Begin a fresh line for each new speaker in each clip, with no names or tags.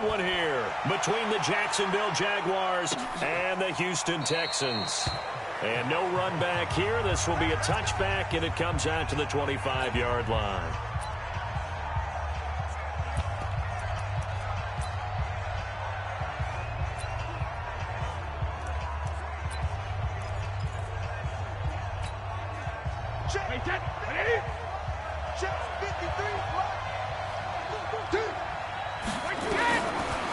good one here between the Jacksonville Jaguars and the Houston Texans. And no run back here. This will be a touchback, and it comes out to the 25-yard line.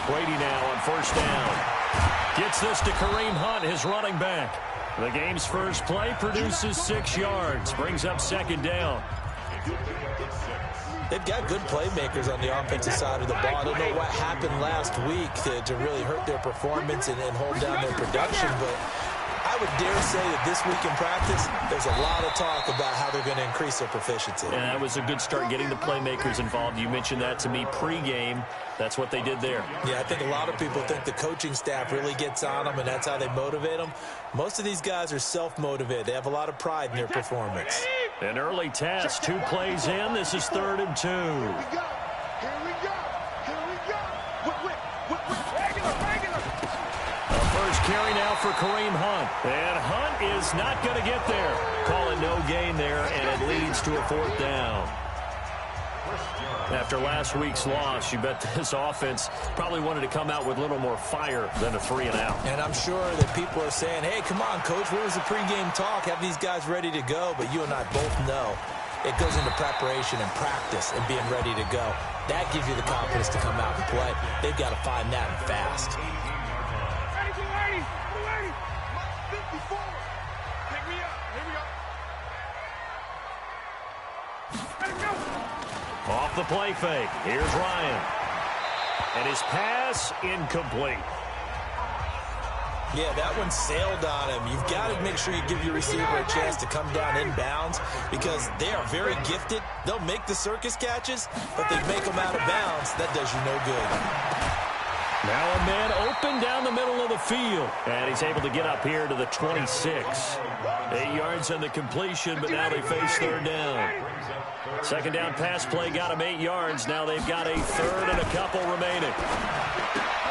Brady now on first down. Gets this to Kareem Hunt, his running back. The game's first play produces 6 yards. Brings up second down.
They've got good playmakers on the offensive side of the ball. I don't know what happened last week to really hurt their performance and hold down their production, but I would dare say that this week in practice, there's a lot of talk about how they're going to increase their proficiency.
And that was a good start, getting the playmakers involved. You mentioned that to me pregame. That's what they did there.
Yeah, I think a lot of people think the coaching staff really gets on them, and that's how they motivate them. Most of these guys are self-motivated. They have a lot of pride in their performance.
An early test, 2 plays in. This is 3rd and 2.
Here we go.
First carry now for Kareem Hunt. And Hunt is not going to get there. Call it no gain there, and it leads to a 4th down. After last week's loss, you bet this offense probably wanted to come out with a little more fire than a 3 and out.
And I'm sure that people are saying, hey, come on, Coach, where was the pregame talk? Have these guys ready to go? But you and I both know it goes into preparation and practice and being ready to go. That gives you the confidence to come out and play. They've got to find that and fast.
Off the play fake. Here's Ryan. And his pass incomplete.
Yeah, that one sailed on him. You've got to make sure you give your receiver a chance to come down inbounds because they are very gifted. They'll make the circus catches, but they make them out of bounds. That does you no good.
Now a man open down the middle of the field. And he's able to get up here to the 26. 8 yards on the completion, but now they face 3rd down. Second down pass play got him 8 yards. Now they've got a 3rd and a couple remaining.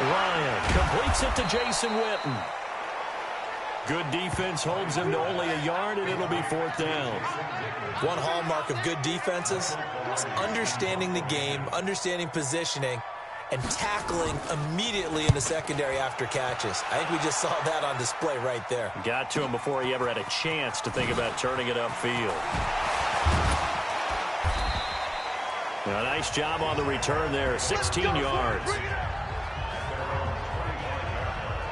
Ryan completes it to Jason Witten. Good defense holds him to only a yard, and it'll be 4th down.
One hallmark of good defenses is understanding the game, understanding positioning, and tackling immediately in the secondary after catches. I think we just saw that on display right there.
Got to him before he ever had a chance to think about turning it upfield. A nice job on the return there, 16 yards.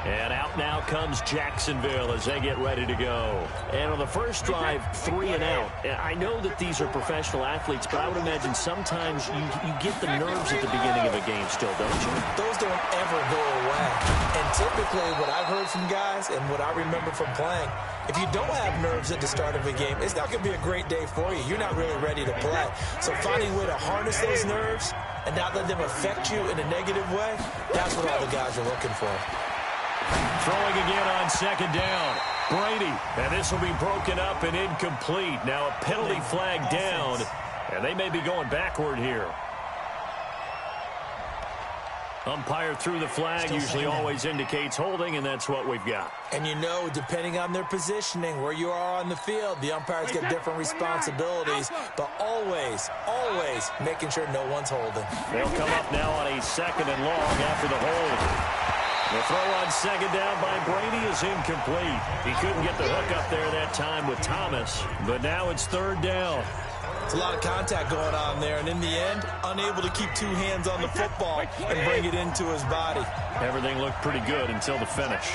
And out now comes Jacksonville as they get ready to go. And on the first drive, 3 and out. I know that these are professional athletes, but I would imagine sometimes you get the nerves at the beginning of a game still, don't you?
Those don't ever go away. And typically what I've heard from guys and what I remember from playing, if you don't have nerves at the start of a game, it's not going to be a great day for you. You're not really ready to play. So finding a way to harness those nerves and not let them affect you in a negative way, that's what all the guys are looking for.
Throwing again on second down. Brady, and this will be broken up and incomplete. Now a penalty flag down, and they may be going backward here. Umpire threw the flag, usually always indicates holding, and that's what we've got.
And you know, depending on their positioning, where you are on the field, the umpires get different responsibilities, but always, always making sure no one's holding.
They'll come up now on a 2nd and long after the hold. The throw on second down by Brady is incomplete. He couldn't get the hook up there that time with Thomas, but now it's 3rd down.
It's a lot of contact going on there, and in the end, unable to keep 2 hands on the football and bring it into his body.
Everything looked pretty good until the finish.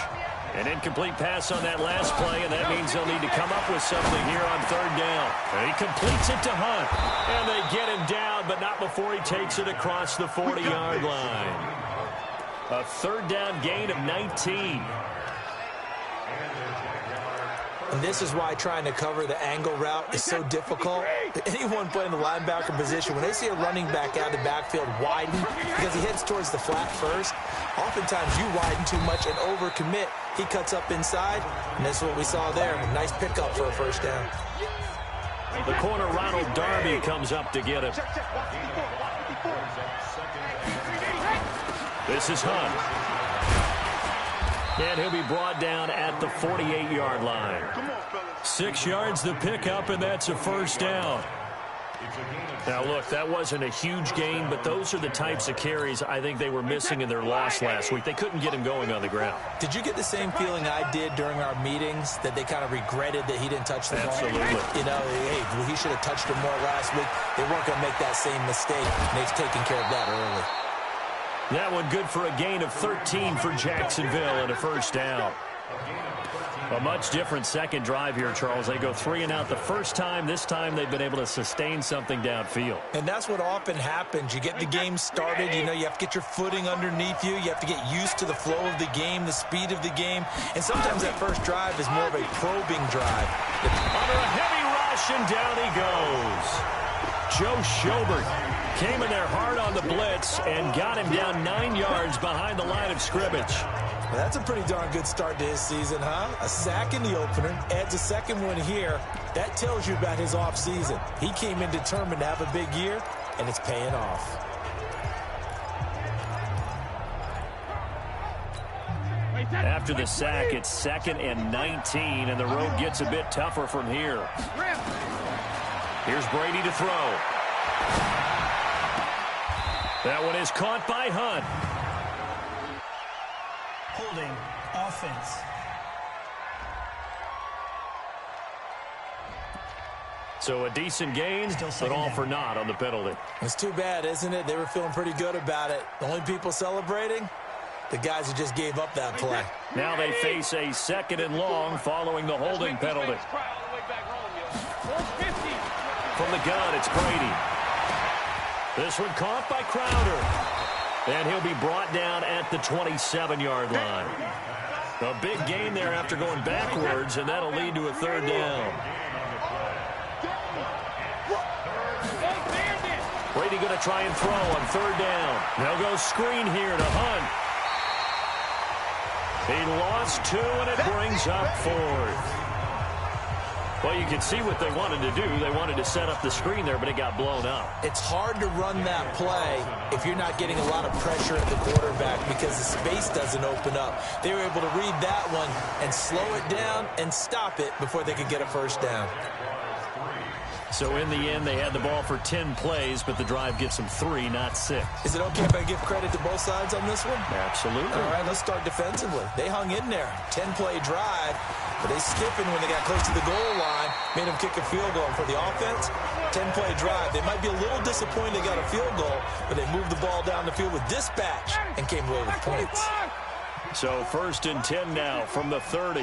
An incomplete pass on that last play, and that means they'll need to come up with something here on 3rd down. And he completes it to Hunt, and they get him down, but not before he takes it across the 40-yard line. A 3rd down gain of 19.
And this is why trying to cover the angle route is so difficult. Anyone playing the linebacker position, when they see a running back out of the backfield widen because he heads towards the flat first, oftentimes you widen too much and overcommit. He cuts up inside, and that's what we saw there. A nice pickup for a 1st down.
The corner, Ronald Darby, comes up to get him. This is Hunt. And he'll be brought down at the 48-yard line. 6 yards the pickup, and that's a first down. Now, look, that wasn't a huge gain, but those are the types of carries I think they were missing in their loss last week. They couldn't get him going on the ground.
Did you get the same feeling I did during our meetings, that they kind of regretted that he didn't touch the ball?
Absolutely.
You know, hey, well, he should have touched it more last week. They weren't going to make that same mistake, and they've taken care of that early.
That one good for a gain of 13 for Jacksonville and a first down. A much different second drive here, Charles. They go 3 and out the first time. This time they've been able to sustain something downfield.
And that's what often happens. You get the game started. You know, you have to get your footing underneath you. You have to get used to the flow of the game, the speed of the game. And sometimes that first drive is more of a probing drive.
Under a heavy rush, and down he goes. Joe Schobert came in there hard on the blitz and got him down 9 yards behind the line of scrimmage.
Well, that's a pretty darn good start to his season, huh? A sack in the opener, adds a second one here. That tells you about his offseason. He came in determined to have a big year, and it's paying off.
After the sack, it's 2nd and 19, and the road gets a bit tougher from here. Here's Brady to throw. That one is caught by Hunt.
Holding offense.
So a decent gain, but all for naught on the penalty.
It's too bad, isn't it? They were feeling pretty good about it. The only people celebrating, the guys who just gave up that play.
Now they face a 2nd and long following the holding penalty. From the gun, it's Brady. This one caught by Crowder. And he'll be brought down at the 27-yard line. A big gain there after going backwards, and that'll lead to a 3rd down. Brady going to try and throw on 3rd down. They'll go screen here to Hunt. He lost 2, and it brings up 4th. Well, you can see what they wanted to do. They wanted to set up the screen there, but it got blown up.
It's hard to run that play if you're not getting a lot of pressure at the quarterback because the space doesn't open up. They were able to read that one and slow it down and stop it before they could get a first down.
So in the end, they had the ball for 10 plays, but the drive gets them 3, not 6.
Is it okay if I give credit to both sides on this one?
Absolutely.
All right, let's start defensively. They hung in there. 10-play drive, but they skipping when they got close to the goal line, made them kick a field goal. For the offense, 10-play drive. They might be a little disappointed they got a field goal, but they moved the ball down the field with dispatch and came away with points.
So 1st and 10 now from the 30.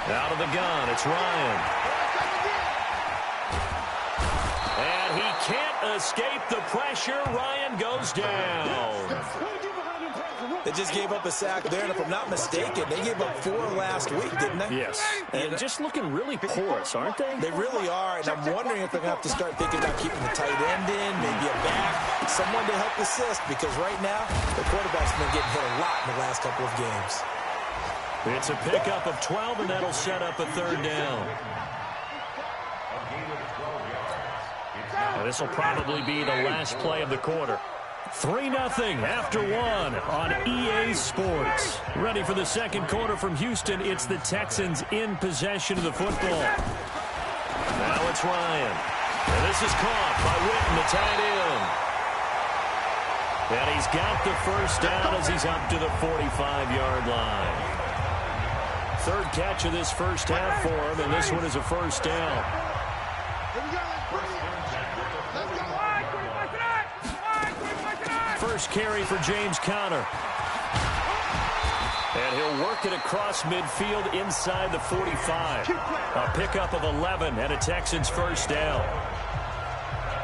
Out of the gun, it's Ryan. And he can't escape the pressure. Ryan goes down.
They just gave up a sack there, and if I'm not mistaken, they gave up 4 last week, didn't they?
Yes. And just looking really porous, aren't they?
They really are, and I'm wondering if they're going to have to start thinking about keeping the tight end in, maybe a back, someone to help assist, because right now, the quarterback's been getting hit a lot in the last couple of games.
It's a pickup of 12, and that'll set up a 3rd down. This will probably be the last play of the quarter. 3-0 after 1 on EA Sports. Ready for the second quarter from Houston. It's the Texans in possession of the football. Now it's Ryan. And this is caught by Witten, the tight end. And he's got the first down as he's up to the 45-yard line. 3rd catch of this first half for him, and this one is a first down. First carry for James Conner. And he'll work it across midfield inside the 45. A pickup of 11 and a Texans first down.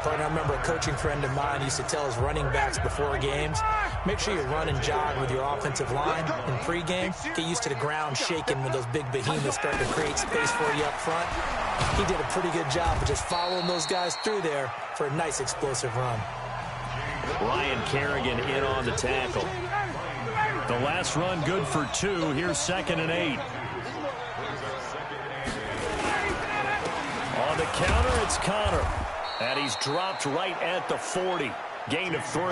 I remember a coaching friend of mine used to tell his running backs before games, make sure you run and jog with your offensive line in pregame. Get used to the ground shaking when those big behemoths start to create space for you up front. He did a pretty good job of just following those guys through there for a nice explosive run.
Ryan Kerrigan in on the tackle. The last run good for 2. Here's 2nd and 8. On the counter, it's Conner. And he's dropped right at the 40. Gain of 3.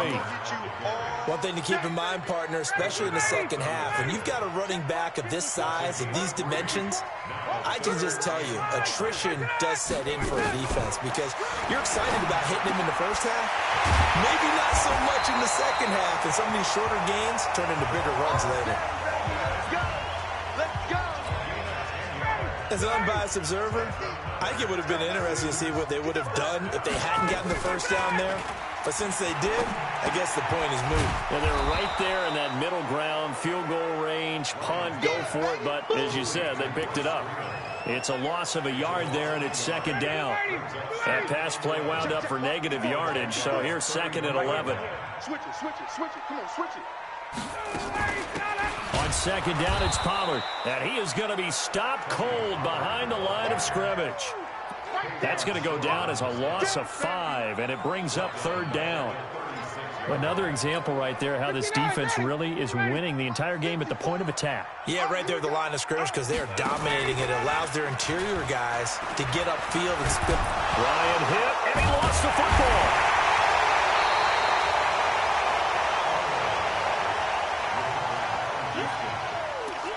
One thing to keep in mind, partner, especially in the second half, when you've got a running back of this size, of these dimensions, I can just tell you, attrition does set in for a defense because you're excited about hitting him in the first half, maybe not so much in the second half, and some of these shorter gains turn into bigger runs later. As an unbiased observer, I think it would have been interesting to see what they would have done if they hadn't gotten the first down there. But since they did, I guess the point is moot.
Well, they were right there in that middle ground, field goal range, punt, go for it. But as you said, they picked it up. It's a loss of a yard there, and it's second down. That pass play wound up for negative yardage. So here's second and 11.
Switch it. Come on, switch it.
On second down, it's Pollard. And he is going to be stopped cold behind the line of scrimmage. That's going to go down as a loss of 5, and it brings up third down. Another example right there how this defense really is winning the entire game at the point of attack.
Yeah, right there at the line of scrimmage because they are dominating it. It allows their interior guys to get upfield and spin.
Ryan hit, and he lost the football.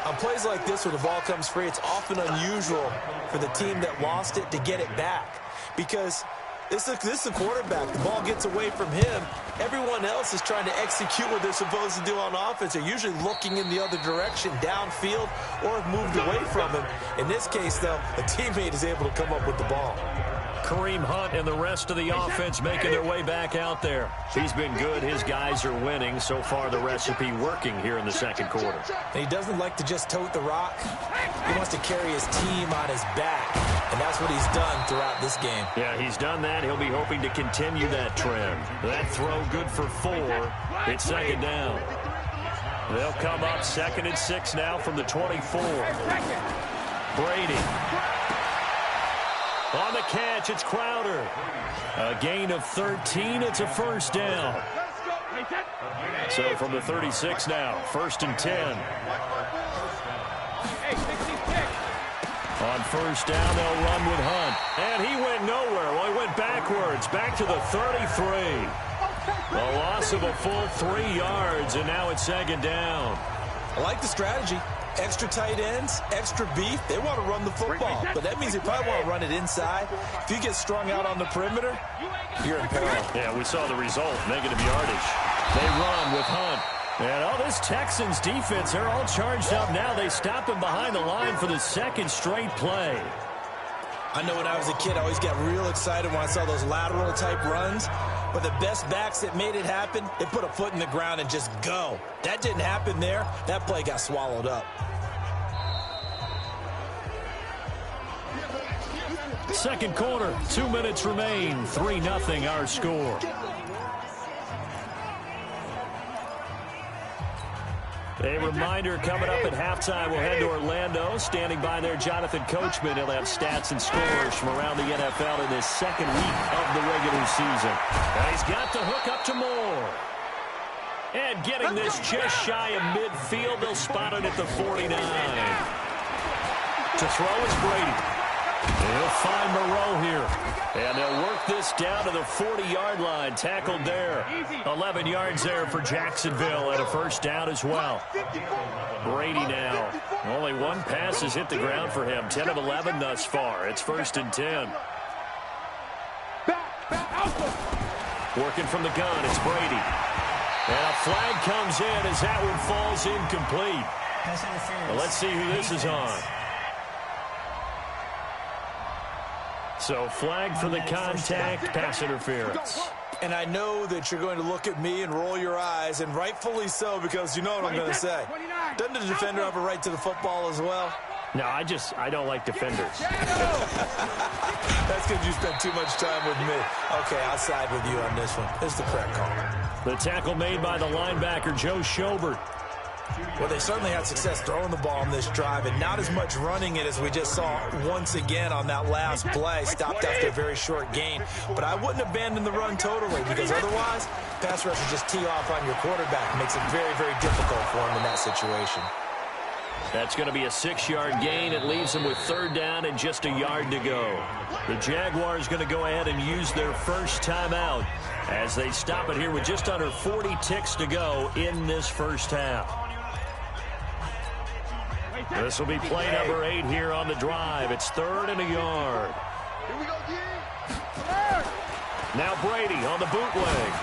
On plays like this where the ball comes free, it's often unusual for the team that lost it to get it back because this is the quarterback. The ball gets away from him. Everyone else is trying to execute what they're supposed to do on offense. They're usually looking in the other direction, downfield, or have moved away from him. In this case, though, a teammate is able to come up with the ball.
Kareem Hunt and the rest of the offense making their way back out there. He's been good. His guys are winning. So far, the recipe working here in the second quarter.
And he doesn't like to just tote the rock. He wants to carry his team on his back, and that's what he's done throughout this game.
Yeah, he's done that. He'll be hoping to continue that trend. That throw good for 4. It's second down. They'll come up second and 6 now from the 24. Brady. On the catch, it's Crowder. A gain of 13. It's a first down. So from the 36 now, first and 10. On first down, they'll run with Hunt. And he went nowhere. Well, he went backwards, back to the 33. A loss of a full 3 yards, and now it's second down.
I like the strategy. Extra tight ends, extra beef. They want to run the football, but that means they probably want to run it inside. If you get strung out on the perimeter, you're in peril.
Yeah, we saw the result, negative yardage. They run with Hunt. And this Texans defense, they're all charged up now. They stop him behind the line for the second straight play.
I know when I was a kid, I always got real excited when I saw those lateral type runs. But the best backs that made it happen, they put a foot in the ground and just go. That didn't happen there. That play got swallowed up.
Second quarter, 2 minutes remain. 3-0 our score. A reminder coming up at halftime, we'll head to Orlando. Standing by there, Jonathan Coachman. He'll have stats and scores from around the NFL in this second week of the regular season. And he's got the hook up to Moore. And getting this just shy of midfield, they'll spot it at the 49. To throw is Brady. He'll find Moreau here. And they'll work this down to the 40-yard line. Tackled there. 11 yards there for Jacksonville and a first down as well. Brady now. Only one pass has hit the ground for him. 10 of 11 thus far. It's first and 10. Working from the gun, it's Brady. And a flag comes in as that one falls incomplete. Well, let's see who this is on. So flag for the contact, pass interference.
And I know that you're going to look at me and roll your eyes, and rightfully so, because you know what I'm going to say. Doesn't the defender have a right to the football as well?
No, I don't like defenders.
That's because you spent too much time with me. Okay, I'll side with you on this one. This is the correct call.
The tackle made by the linebacker, Joe Schobert.
Well, they certainly had success throwing the ball on this drive, and not as much running it as we just saw once again on that last play. Stopped after a very short gain. But I wouldn't abandon the run totally, because otherwise, pass rush will just tee off on your quarterback. It makes it very, very difficult for him in that situation.
That's going to be a 6-yard gain. It leaves them with third down and just a yard to go. The Jaguars going to go ahead and use their first timeout. as they stop it here with just under 40 ticks to go in this first half. This will be play number 8 here on the drive. It's 3rd and a yard.
Here we go,
Now Brady on the bootleg.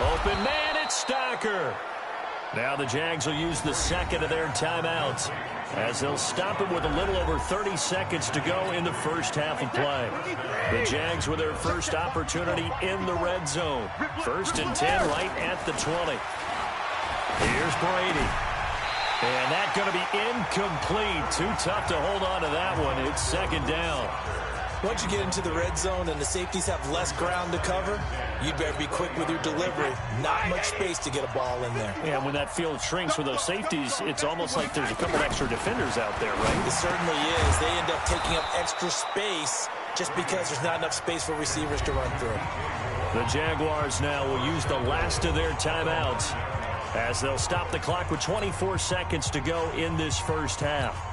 Open man, it's Stacker. Now the Jags will use the second of their timeouts as they'll stop it with a little over 30 seconds to go in the first half of play. The Jags with their first opportunity in the red zone. 1st and 10 right at the 20. Here's Brady. And that's going to be incomplete. Too tough to hold on to that one. It's 2nd down.
Once you get into the red zone and the safeties have less ground to cover, you better be quick with your delivery. Not much space to get a ball in there.
Yeah, when that field shrinks with those safeties, it's almost like there's a couple extra defenders out there, right?
It certainly is. They end up taking up extra space just because there's not enough space for receivers to run through.
The Jaguars now will use the last of their timeouts as they'll stop the clock with 24 seconds to go in this first half.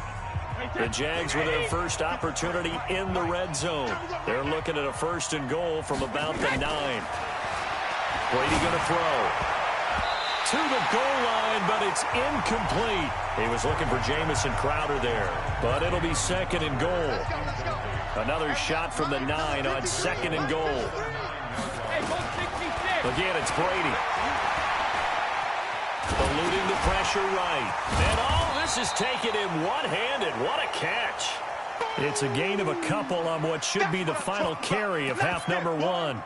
The Jags with their first opportunity in the red zone. They're looking at a 1st and goal from about the 9. Brady going to throw to the goal line, but it's incomplete. He was looking for Jamison Crowder there, but it'll be 2nd and goal. Another shot from the 9 on 2nd and goal. Again, it's Brady. Eluding the pressure right. And all this is taken in one-handed. What a catch. It's a gain of a couple on what should be the final carry of half number 1.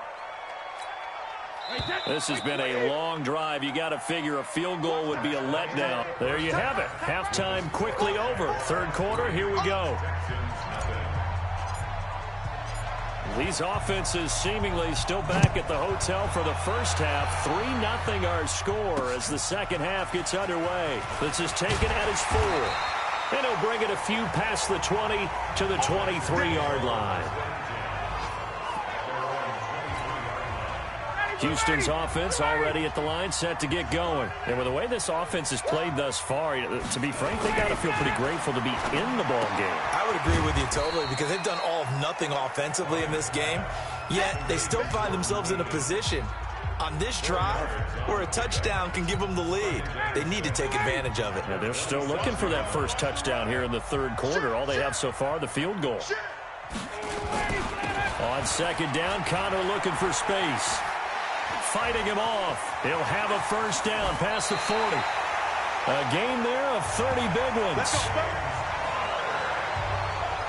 This has been a long drive. You got to figure a field goal would be a letdown. There you have it. Halftime quickly over. 3rd quarter, here we go. These offenses seemingly still back at the hotel for the first half. 3-0 our score as the second half gets underway. This is taken at his 4. And he'll bring it a few past the 20 to the 23-yard line. Houston's offense already at the line, set to get going. And with the way this offense has played thus far, to be frank, they got to feel pretty grateful to be in the ball game.
I would agree with you totally because they've done all of nothing offensively in this game, yet they still find themselves in a position on this drive where a touchdown can give them the lead. They need to take advantage of it.
Yeah, they're still looking for that first touchdown here in the 3rd quarter. All they have so far, the field goal. On 2nd down, Connor looking for space. Fighting him off. He'll have a 1st down past the 40. A gain there of 30 big ones.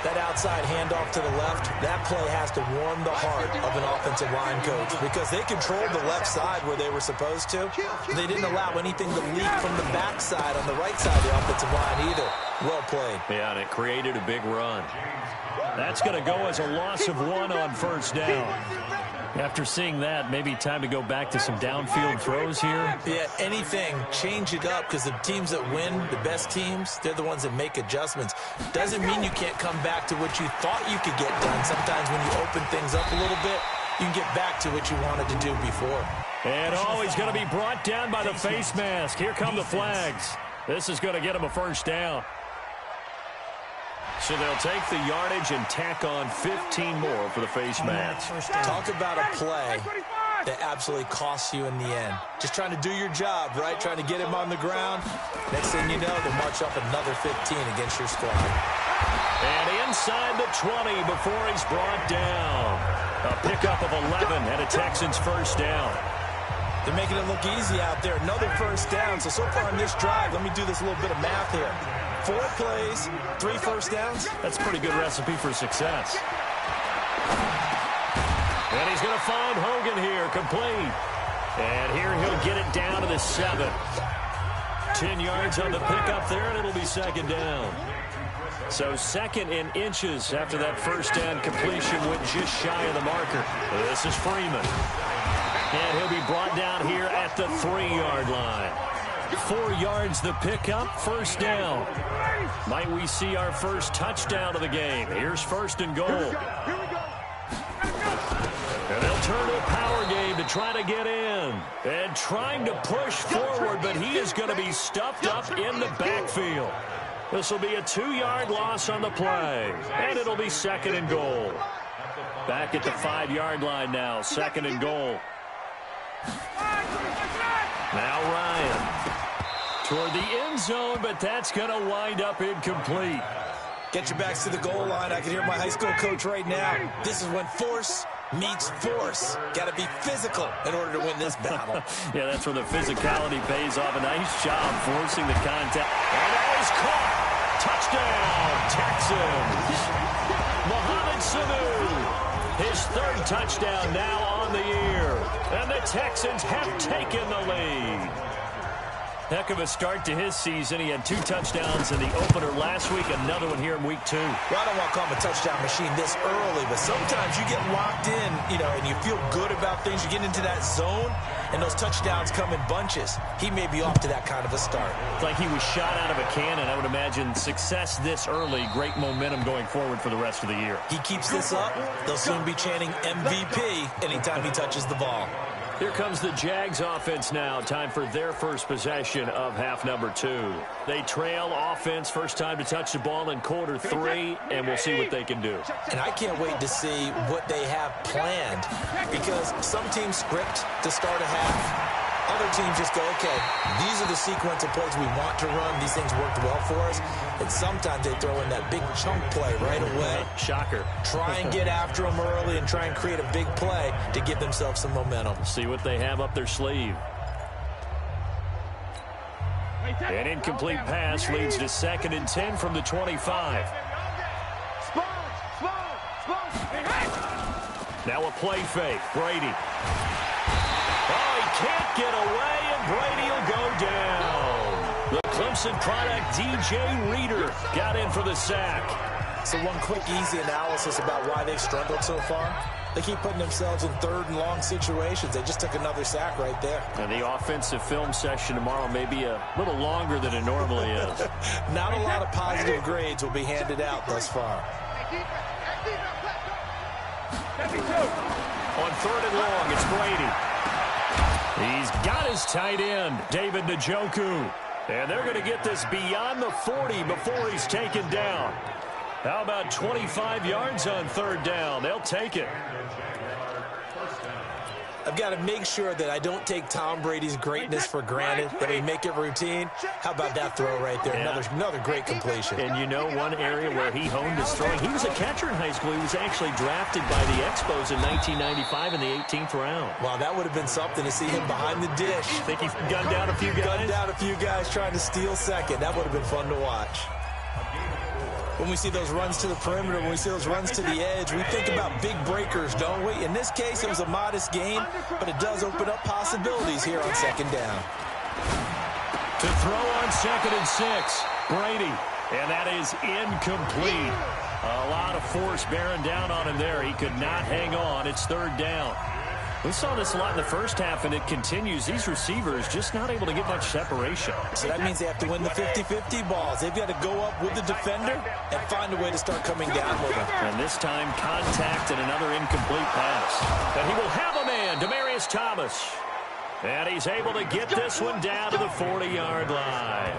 That outside handoff to the left, that play has to warm the heart of an offensive line coach because they controlled the left side where they were supposed to. They didn't allow anything to leak from the backside on the right side of the offensive line either. Well played.
Yeah, and it created a big run. That's going to go as a loss of 1 on 1st down. After seeing that, maybe time to go back to some downfield throws here.
Yeah, anything. Change it up because the teams that win, the best teams, they're the ones that make adjustments. Doesn't mean you can't come back to what you thought you could get done. Sometimes when you open things up a little bit, you can get back to what you wanted to do before.
And always going to be brought down by the face mask. Here come the flags. This is going to get him a 1st down. So they'll take the yardage and tack on 15 more for the face mask.
Talk about a play that absolutely costs you in the end. Just trying to do your job, right? Trying to get him on the ground. Next thing you know, they'll march up another 15 against your squad.
And inside the 20 before he's brought down. A pickup of 11 and a Texans 1st down.
They're making it look easy out there. Another 1st down. So far in this drive, let me do this little bit of math here. 4 plays, 3 1st downs.
That's a pretty good recipe for success. And he's going to find Hogan here, complete. And here he'll get it down to the 7. 10 yards on the pickup there, and it'll be 2nd down. So 2nd in inches after that 1st down completion went just shy of the marker. This is Freeman. And he'll be brought down here at the 3-yard line. 4 yards the pickup, 1st down. Might we see our first touchdown of the game? Here's 1st and goal. And they'll turn to a power game to try to get in. And trying to push forward, but he is going to be stuffed up in the backfield. This will be a 2-yard loss on the play. And it'll be 2nd and goal. Back at the 5-yard line now, 2nd and goal. Now Ryan toward the end zone, but that's going to wind up incomplete.
Get your backs to the goal line. I can hear my high school coach right now. This is when force meets force. Got to be physical in order to win this battle.
Yeah, that's where the physicality pays off. A nice job forcing the contact. And that is caught. Touchdown, Texans. Mohamed Sanu, his 3rd touchdown now on the year. And the Texans have taken the lead. Heck of a start to his season. He had 2 touchdowns in the opener last week, another one here in week 2.
Well, I don't want to call him a touchdown machine this early, but sometimes you get locked in, and you feel good about things. You get into that zone, and those touchdowns come in bunches. He may be off to that kind of a start.
It's like he was shot out of a cannon. I would imagine success this early, great momentum going forward for the rest of the year.
He keeps this up, they'll soon be chanting MVP anytime he touches the ball.
Here comes the Jags offense now. Time for their first possession of half number 2. They trail offense, first time to touch the ball in quarter 3, and we'll see what they can do.
And I can't wait to see what they have planned, because some teams script to start a half. Other teams just go, okay, these are the sequence of plays we want to run. These things worked well for us. And sometimes they throw in that big chunk play right away.
Shocker.
Try and get after them early and try and create a big play to give themselves some momentum.
See what they have up their sleeve. An incomplete pass leads to 2nd and 10 from the 25. Now a play fake. Brady. Oh, he can't get away, and Brady will go down. The Clemson product, DJ Reader, got in for the sack.
So one quick, easy analysis about why they've struggled so far. They keep putting themselves in 3rd and long situations. They just took another sack right there.
And the offensive film session tomorrow may be a little longer than it normally is.
Not a lot of positive grades will be handed out thus far.
On 3rd and long, it's Brady. He's got his tight end, David Njoku. And they're going to get this beyond the 40 before he's taken down. How about 25 yards on 3rd down? They'll take it.
I've got to make sure that I don't take Tom Brady's greatness for granted, that we make it routine. How about that throw right there?
Yeah.
Another great completion.
And you know one area where he honed his throwing? He was a catcher in high school. He was actually drafted by the Expos in 1995 in the 18th round.
Wow, that would have been something to see him behind the dish.
Think he gunned down a few guys?
Gunned down a few guys trying to steal second. That would have been fun to watch. When we see those runs to the perimeter, when we see those runs to the edge, we think about big breakers, don't we? In this case, it was a modest gain, but it does open up possibilities here on 2nd down.
To throw on 2nd and 6, Brady, and that is incomplete. A lot of force bearing down on him there. He could not hang on. It's 3rd down. We saw this a lot in the first half, and it continues. These receivers just not able to get much separation.
So that means they have to win the 50-50 balls. They've got to go up with the defender and find a way to start coming down with him.
And this time, contact and another incomplete pass. And he will have a man, Demaryius Thomas. And he's able to get this one down to the 40-yard line.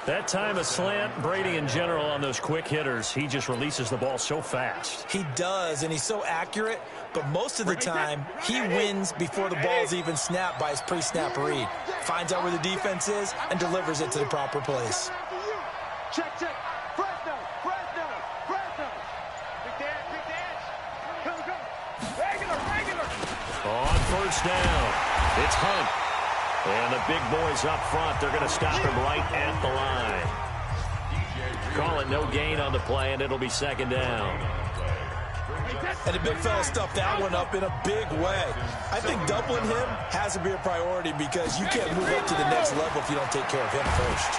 That time a slant. Brady in general on those quick hitters, he just releases the ball so fast.
He does, and he's so accurate, but most of the time he wins before the ball's even snapped by his pre-snap read. Finds out where the defense is and delivers it to the proper place.
Check. Fresno. Big dance. Go. Regular.
On 1st down, it's Hunt. And the big boys up front, they're going to stop him right at the line. Call it no gain on the play, and it'll be 2nd down.
And the big fella stuffed that one up in a big way. I think doubling him has to be a priority because you can't move up to the next level if you don't take care of him first.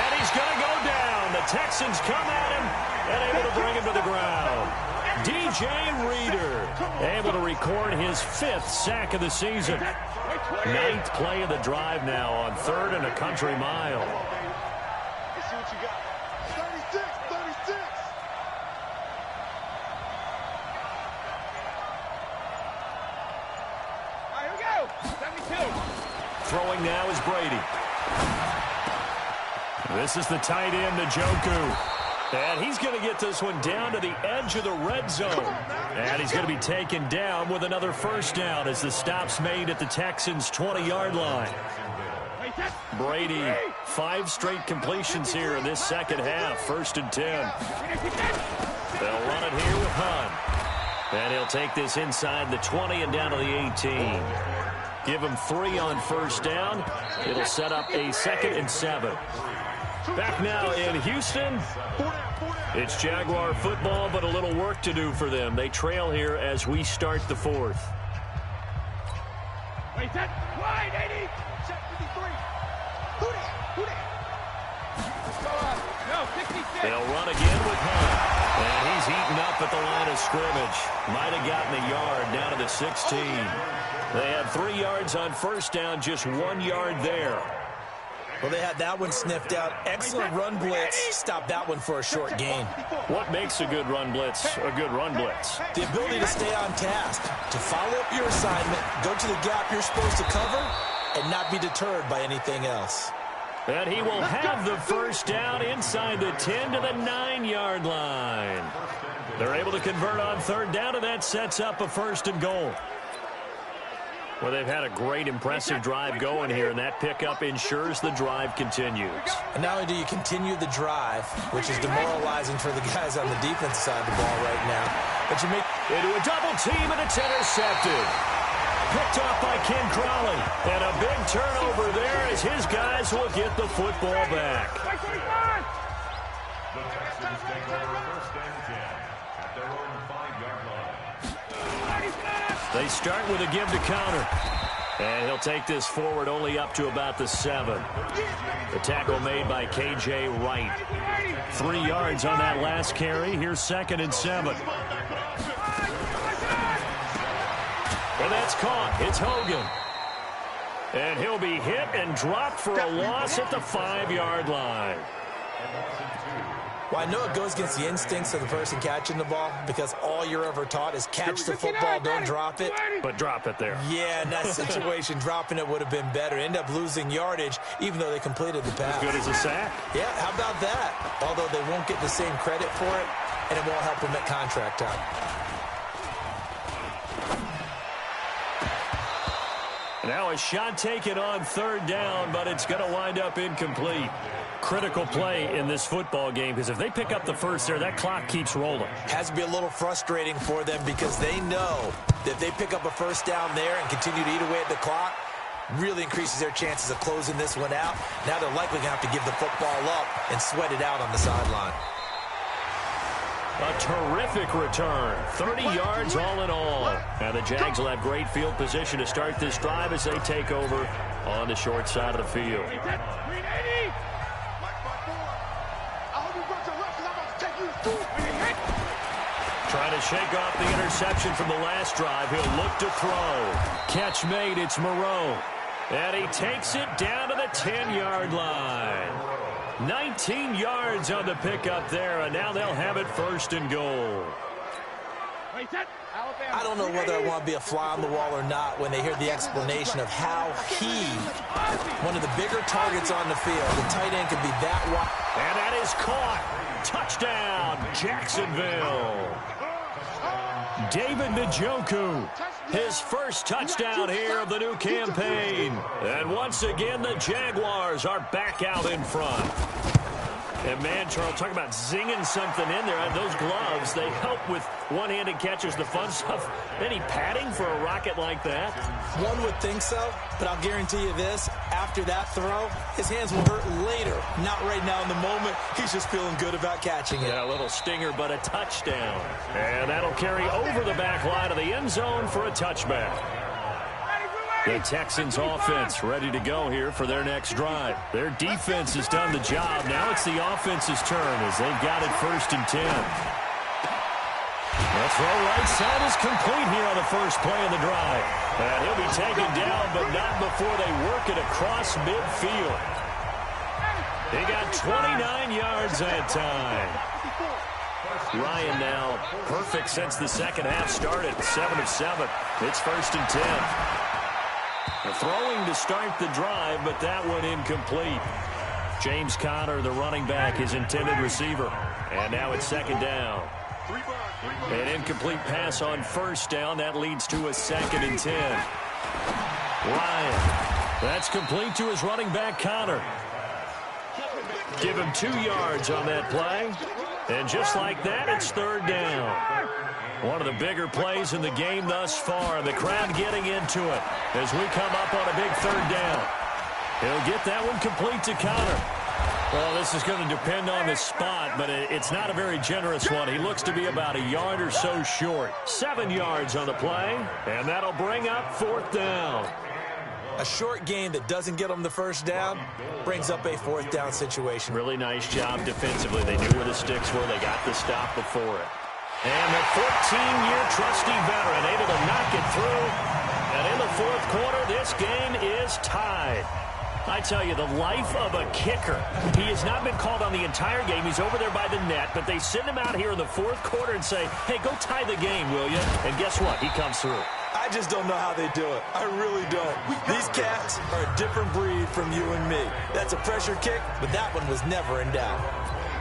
And he's going to go down. The Texans come at him and able to bring him to the ground. DJ Reader able to record his 5th sack of the season. 9th play of the drive now on 3rd and a country mile.
Let's see what you got. 36. All right, here we go. 72.
Throwing now is Brady. This is the tight end, Njoku. And he's going to get this one down to the edge of the red zone. And he's going to be taken down with another first down as the stop's made at the Texans' 20-yard line. Brady, 5 straight completions here in this second half. 1st and 10. They'll run it here with Hunt. And he'll take this inside the 20 and down to the 18. Give him 3 on first down. It'll set up a 2nd and 7. Back now in Houston. It's Jaguar football, but a little work to do for them. They trail here as we start the 4th.
Wait, that wide 80. Check 53. Who that? No, 66.
They'll run again with Hunt. And he's eaten up at the line of scrimmage. Might have gotten a yard down to the 16. They had 3 yards on first down, just 1 yard there.
Well, they had that one sniffed out. Excellent run blitz. Stopped that one for a short gain.
What makes a good run blitz a good run blitz?
The ability to stay on task, to follow up your assignment, go to the gap you're supposed to cover, and not be deterred by anything else.
And he will have the first down inside the 10 to the 9-yard line. They're able to convert on 3rd down, and that sets up a 1st and goal. Well, they've had a great, impressive drive going here, and that pickup ensures the drive continues.
And not only do you continue the drive, which is demoralizing for the guys on the defensive side of the ball right now, but you make
into a double team, and it's intercepted. Picked off by Ken Crawley. And a big turnover there as his guys will get the football back.
The Texans take over 1st and 10 at their own 5-yard line.
They start with a give to counter. And he'll take this forward only up to about the 7. The tackle made by K.J. Wright. 3 yards on that last carry. Here's 2nd and 7. And that's caught. It's Hogan. And he'll be hit and dropped for a loss at the 5-yard line.
Well, I know it goes against the instincts of the person catching the ball because all you're ever taught is catch the football, don't drop it.
But drop it there.
Yeah, in that situation, dropping it would have been better. End up losing yardage, even though they completed the pass.
As good as a sack.
Yeah, how about that? Although they won't get the same credit for it, and it won't help them at contract time.
Now a shot taken on 3rd down, but it's going to wind up incomplete. Critical play in this football game because if they pick up the first there, that clock keeps rolling.
Has to be a little frustrating for them because they know that if they pick up a first down there and continue to eat away at the clock, really increases their chances of closing this one out. Now they're likely going to have to give the football up and sweat it out on the sideline.
A terrific return. 30 yards all in all. Now the Jags will have great field position to start this drive as they take over on the short side of the field. Trying to shake off the interception from the last drive. He'll look to throw. Catch made. It's Moreau. And he takes it down to the 10-yard line. 19 yards on the pickup there, and now they'll have it 1st and goal.
I don't know whether I want to be a fly on the wall or not when they hear the explanation of how he, one of the bigger targets on the field, the tight end can be that wide.
And that is caught. Touchdown, Jacksonville. David Njoku, his first touchdown here of the new campaign. And once again, the Jaguars are back out in front. And man, Charles, talk about zinging something in there. And those gloves, they help with one-handed catches, the fun stuff. Any padding for a rocket like that?
One would think so, but I'll guarantee you this. After that throw, his hands will hurt later. Not right now in the moment. He's just feeling good about catching it.
Yeah, a little stinger, but a touchdown. And that'll carry over the back line of the end zone for a touchback. The Texans offense ready to go here for their next drive. Their defense has done the job. Now it's the offense's turn as they've got it 1st and 10. The throw right side is complete here on the first play of the drive. And he'll be taken down, but not before they work it across midfield. He got 29 yards that time. Ryan now perfect since the second half started. 7 of 7. It's 1st and 10. Throwing to start the drive, but that one incomplete. James Conner, the running back, his intended receiver. And now it's second down. An incomplete pass on first down. That leads to a 2nd and 10. Ryan. That's complete to his running back, Connor. Give him 2 yards on that play. And just like that, it's 3rd down. One of the bigger plays in the game thus far. The crowd getting into it as we come up on a big 3rd down. He'll get that one complete to Connor. Well, this is going to depend on the spot, but it's not a very generous one. He looks to be about a yard or so short. 7 yards on the play, and that'll bring up 4th down.
A short gain that doesn't get them the first down brings up a 4th down situation.
Really nice job defensively. They knew where the sticks were. They got the stop before it. And the 14-year trusty veteran able to knock it through. And in the 4th quarter, this game is tied. I tell you, the life of a kicker. He has not been called on the entire game. He's over there by the net, but they send him out here in the 4th quarter and say, hey, go tie the game, will you? And guess what? He comes through.
I just don't know how they do it. I really don't. These cats are a different breed from you and me. That's a pressure kick, but that one was never in doubt.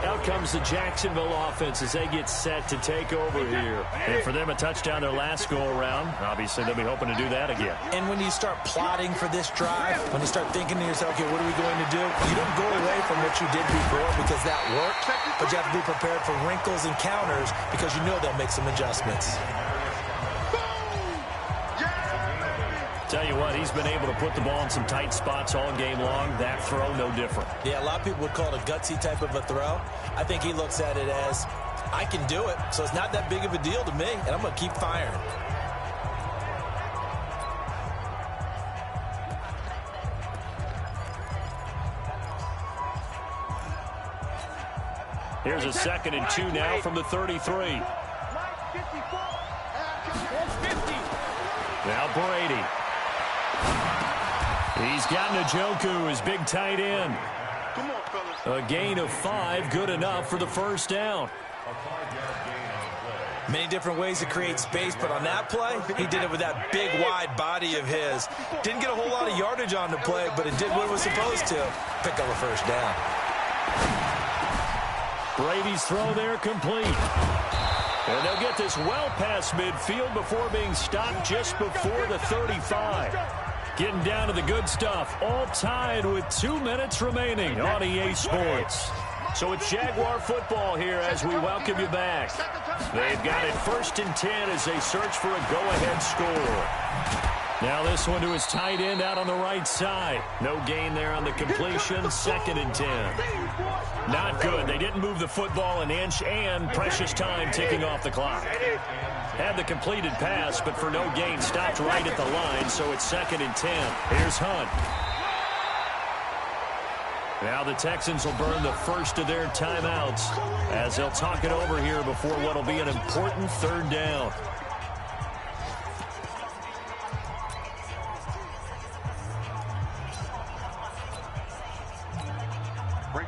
Out comes the Jacksonville offense as they get set to take over here. And for them, a touchdown their last go-around. Obviously, they'll be hoping to do that again.
And when you start plotting for this drive, when you start thinking to yourself, okay, what are we going to do? You don't go away from what you did before because that worked, but you have to be prepared for wrinkles and counters because you know they'll make some adjustments.
Tell you what, he's been able to put the ball in some tight spots all game long. That throw, no different.
Yeah, a lot of people would call it a gutsy type of a throw. I think he looks at it as, I can do it, so it's not that big of a deal to me, and I'm going to keep firing.
Here's a 2nd and 2 now from the 33. Now Brady. He's got Njoku, his big tight end. A gain of 5, good enough for the 1st down.
Many different ways to create space, but on that play, he did it with that big, wide body of his. Didn't get a whole lot of yardage on the play, but it did what it was supposed to. Pick up a 1st down.
Brady's throw there complete. And they'll get this well past midfield before being stopped just before the 35. Getting down to the good stuff. All tied with 2 minutes remaining on EA Sports. So it's Jaguar football here as we welcome you back. They've got it 1st and 10 as they search for a go-ahead score. Now this one to his tight end out on the right side. No gain there on the completion. 2nd and 10. Not good. They didn't move the football an inch, and precious time ticking off the clock. Had the completed pass, but for no gain, stopped right at the line, so it's 2nd and 10. Here's Hunt. Now the Texans will burn the first of their timeouts as they'll talk it over here before what will be an important 3rd down.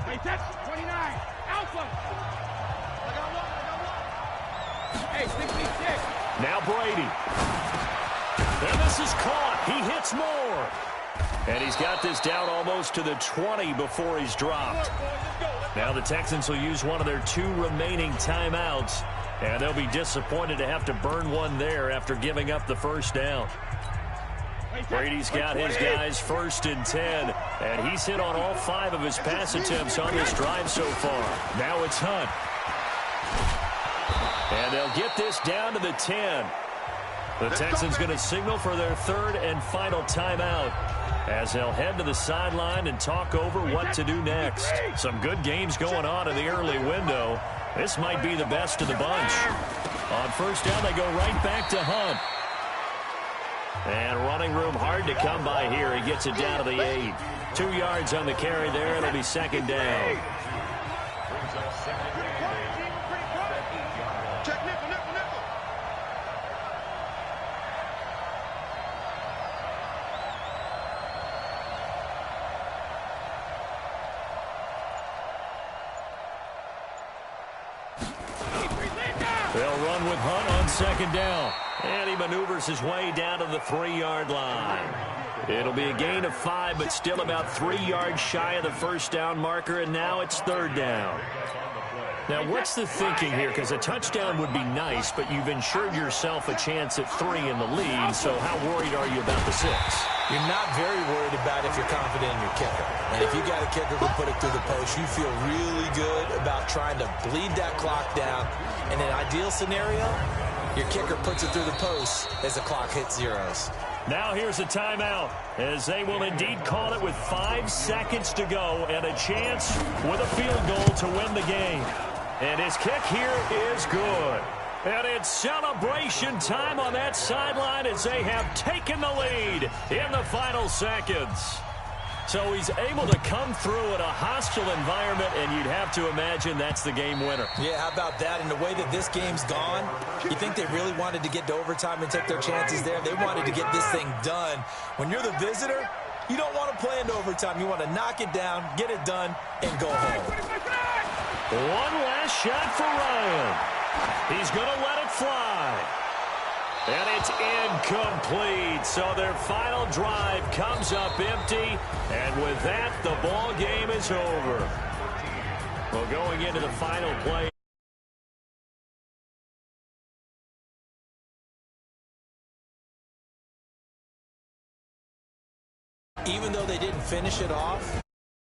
Hey, that's 29. Alpha. I got one. Hey, 66.
Now Brady. And this is caught. He hits more. And he's got this down almost to the 20 before he's dropped. Now the Texans will use one of their 2 remaining timeouts. And they'll be disappointed to have to burn one there after giving up the 1st down. Brady's got his guys 1st and 10, and he's hit on all 5 of his pass attempts on this drive so far. Now it's Hunt. And they'll get this down to the 10. The Texans going to signal for their 3rd and final timeout as they'll head to the sideline and talk over what to do next. Some good games going on in the early window. This might be the best of the bunch. On 1st down, they go right back to Hunt. And running room hard to come by here. He gets it down to the 8. 2 yards on the carry there. It'll be 2nd down. They'll run with Hunt on 2nd down. And he maneuvers his way down to the 3-yard line. It'll be a gain of 5, but still about 3 yards shy of the 1st down marker, and now it's 3rd down. Now, what's the thinking here? Because a touchdown would be nice, but you've ensured yourself a chance at 3 in the lead, so how worried are you about the 6?
You're not very worried about if you're confident in your kicker. And if you got a kicker who put it through the post, you feel really good about trying to bleed that clock down. In an ideal scenario, your kicker puts it through the post as the clock hits zeros.
Now here's a timeout, as they will indeed call it with 5 seconds to go and a chance with a field goal to win the game. And his kick here is good. And it's celebration time on that sideline as they have taken the lead in the final seconds. So he's able to come through in a hostile environment, and you'd have to imagine that's the game winner.
Yeah, how about that? And the way that this game's gone, you think they really wanted to get to overtime and take their chances there? They wanted to get this thing done. When you're the visitor, you don't want to play into overtime. You want to knock it down, get it done, and go home.
One last shot for Ryan. He's going to let it fly. And it's incomplete. So their final drive comes up empty. And with that, the ball game is over. Well, going into the final play.
Even though they didn't finish it off,